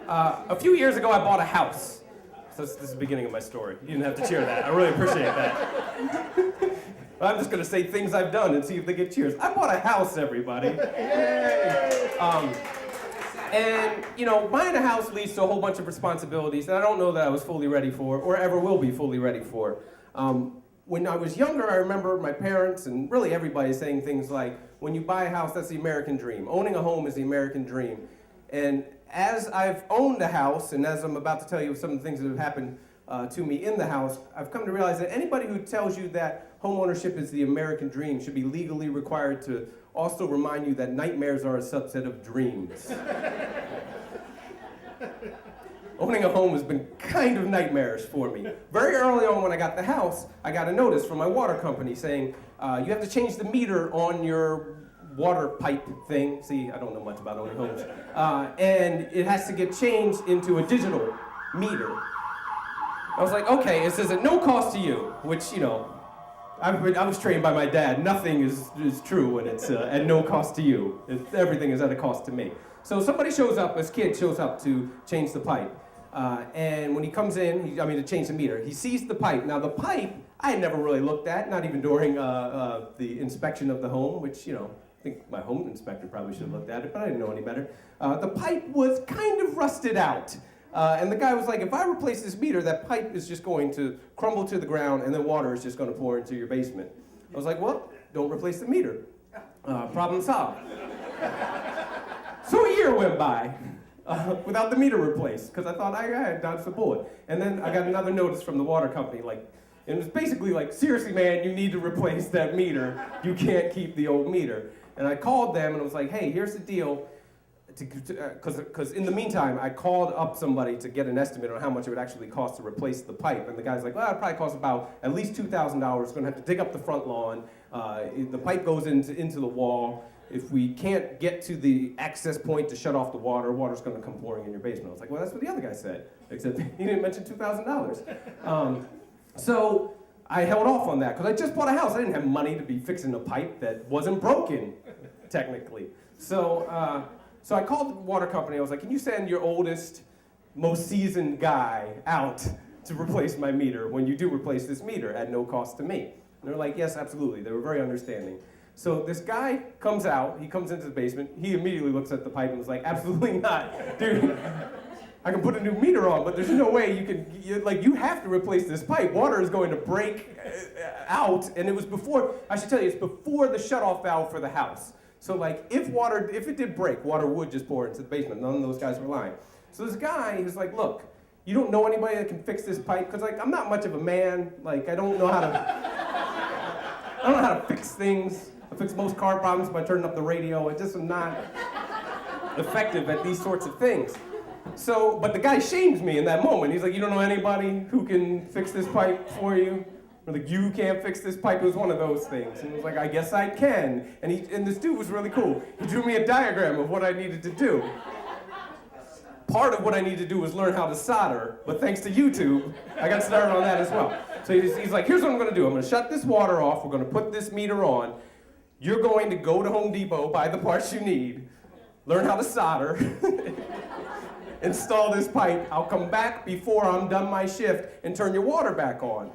A few years ago, I bought a house. So this is the beginning of my story. You didn't have to cheer that. I really appreciate that. I'm just going to say things I've done and see if they get cheers. I bought a house, everybody. Yay! And, you know, buying a house leads to a whole bunch of responsibilities that I don't know that I was fully ready for or ever will be fully ready for. When I was younger, I remember my parents and really everybody saying things like, when you buy a house, that's the American dream. Owning a home is the American dream. And as I've owned a house, and as I'm about to tell you some of the things that have happened to me in the house, I've come to realize that anybody who tells you that home ownership is the American dream should be legally required to also remind you that nightmares are a subset of dreams. Owning a home has been kind of nightmarish for me. Very early on when I got the house, I got a notice from my water company saying, you have to change the meter on your water pipe thing. See, I don't know much about owning homes. And it has to get changed into a digital meter. I was like, okay, it says at no cost to you, which, you know, I was trained by my dad. Nothing is true when it's at no cost to you. Everything is at a cost to me. So somebody shows up, this kid shows up to change the pipe. And when he comes in, to change the meter, he sees the pipe. Now the pipe, I had never really looked at, not even during the inspection of the home, which, you know, I think my home inspector probably should have looked at it, but I didn't know any better. The pipe was kind of rusted out. And the guy was like, if I replace this meter, that pipe is just going to crumble to the ground and then water is just going to pour into your basement. I was like, well, don't replace the meter. Problem solved. So a year went by without the meter replaced because I thought I had dodged the bullet. And then I got another notice from the water company, it was basically like, seriously, man, you need to replace that meter. You can't keep the old meter. And I called them and I was like, hey, here's the deal. Because in the meantime, I called up somebody to get an estimate on how much it would actually cost to replace the pipe. And the guy's like, well, it probably costs about at least $2,000. We're going to have to dig up the front lawn. The pipe goes into the wall. If we can't get to the access point to shut off the water, water's going to come pouring in your basement. I was like, well, that's what the other guy said, except he didn't mention $2,000. So I held off on that because I just bought a house. I didn't have money to be fixing a pipe that wasn't broken, technically. So I called the water company. I was like, can you send your oldest, most seasoned guy out to replace my meter when you do replace this meter at no cost to me? And they're like, yes, absolutely. They were very understanding. So this guy comes out. He comes into the basement. He immediately looks at the pipe and was like, absolutely not. Dude, I can put a new meter on, but there's no way you have to replace this pipe. Water is going to break out. And it was before, I should tell you, it's before the shutoff valve for the house. So if it did break, water would just pour into the basement. None of those guys were lying. So this guy was like, look, you don't know anybody that can fix this pipe? Because I'm not much of a man. I don't know how to fix things. I fix most car problems by turning up the radio. I just am not effective at these sorts of things. So, but the guy shames me in that moment. He's like, you don't know anybody who can fix this pipe for you? Or like, you can't fix this pipe. It was one of those things. And I was like, I guess I can. And this dude was really cool. He drew me a diagram of what I needed to do. Part of what I needed to do was learn how to solder, but thanks to YouTube, I got started on that as well. So he's like, here's what I'm gonna do. I'm gonna shut this water off. We're gonna put this meter on. You're going to go to Home Depot, buy the parts you need, learn how to solder, install this pipe. I'll come back before I'm done my shift and turn your water back on.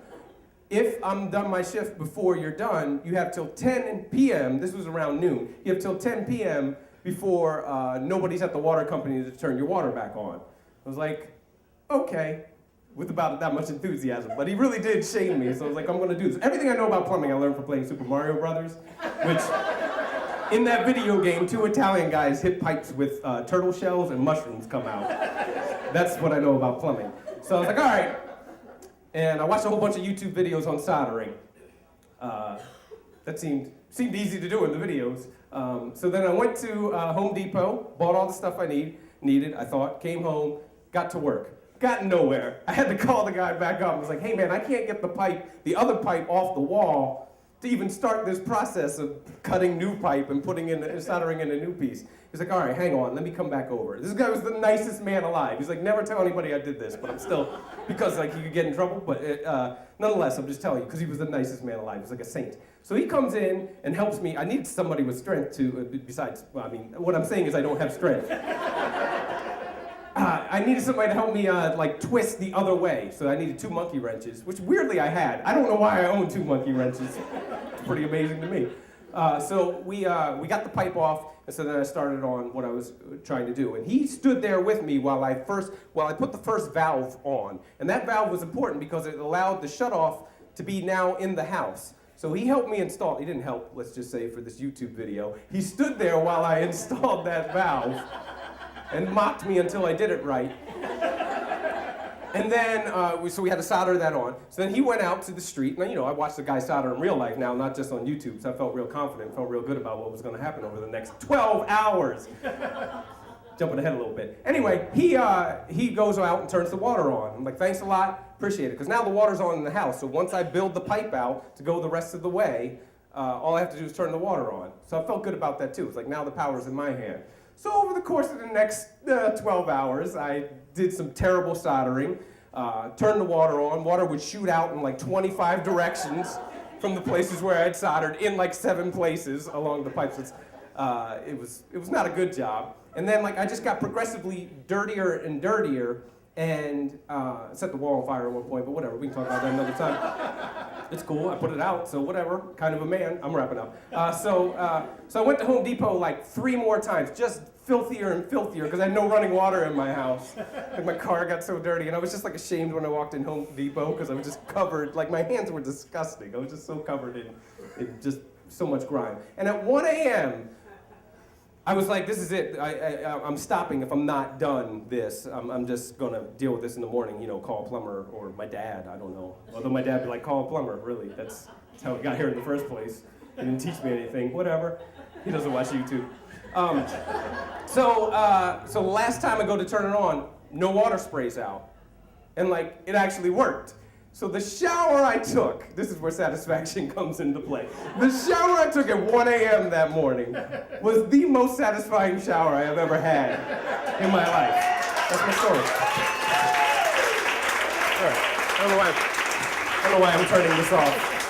If I'm done my shift before you're done, you have till 10 p.m., this was around noon, you have till 10 p.m. before nobody's at the water company to turn your water back on. I was like, okay, with about that much enthusiasm. But he really did shame me, so I was like, I'm gonna do this. Everything I know about plumbing I learned from playing Super Mario Brothers, which, in that video game, 2 Italian guys hit pipes with turtle shells and mushrooms come out. That's what I know about plumbing. So I was like, all right. And I watched a whole bunch of YouTube videos on soldering. That seemed easy to do in the videos. So then I went to Home Depot, bought all the stuff I needed, I thought, came home, got to work. Got nowhere. I had to call the guy back up. I was like, hey man, I can't get the other pipe off the wall to even start this process of cutting new pipe and soldering in a new piece. He's like, all right, hang on, let me come back over. This guy was the nicest man alive. He's like, never tell anybody I did this, but I'm still, because he could get in trouble, but nonetheless, I'm just telling you, because he was the nicest man alive. He was like a saint. So he comes in and helps me. I need somebody with strength to, besides, what I'm saying is I don't have strength. I needed somebody to help me like twist the other way. So I needed 2 monkey wrenches, which weirdly I had. I don't know why I own 2 monkey wrenches. It's pretty amazing to me. So we got the pipe off, and so then I started on what I was trying to do. And he stood there with me while I put the first valve on. And that valve was important because it allowed the shutoff to be now in the house. So he helped me install, he didn't help, let's just say, for this YouTube video. He stood there while I installed that valve and mocked me until I did it right. And then, so we had to solder that on. So then he went out to the street, and I watched the guy solder in real life now, not just on YouTube, so I felt real confident, felt real good about what was gonna happen over the next 12 hours. Jumping ahead a little bit. Anyway, he goes out and turns the water on. I'm like, thanks a lot, appreciate it, because now the water's on in the house, so once I build the pipe out to go the rest of the way, all I have to do is turn the water on. So I felt good about that too. It's like, now the power's in my hand. So over the course of the next 12 hours, I did some terrible soldering, turned the water on. Water would shoot out in like 25 directions from the places where I had soldered in like 7 places along the pipes. It was not a good job. And then like I just got progressively dirtier and dirtier, and set the wall on fire at one point, but whatever, we can talk about that another time. It's cool, I put it out, so whatever, kind of a man, I'm wrapping up. So I went to Home Depot like 3 more times, just filthier and filthier, because I had no running water in my house. Like my car got so dirty, and I was just like ashamed when I walked in Home Depot, because I was just covered, like my hands were disgusting. I was just so covered in just so much grime. And at 1 a.m., I was like, this is it. I'm stopping if I'm not done this. I'm just gonna deal with this in the morning, call a plumber or my dad, I don't know. Although my dad would be like, call a plumber, really. That's how we got here in the first place. He didn't teach me anything, whatever. He doesn't watch YouTube. So last time I go to turn it on, no water sprays out. And like, it actually worked. So the shower I took, this is where satisfaction comes into play. The shower I took at 1 a.m. that morning was the most satisfying shower I have ever had in my life. That's my story. All right. I don't know why I'm turning this off.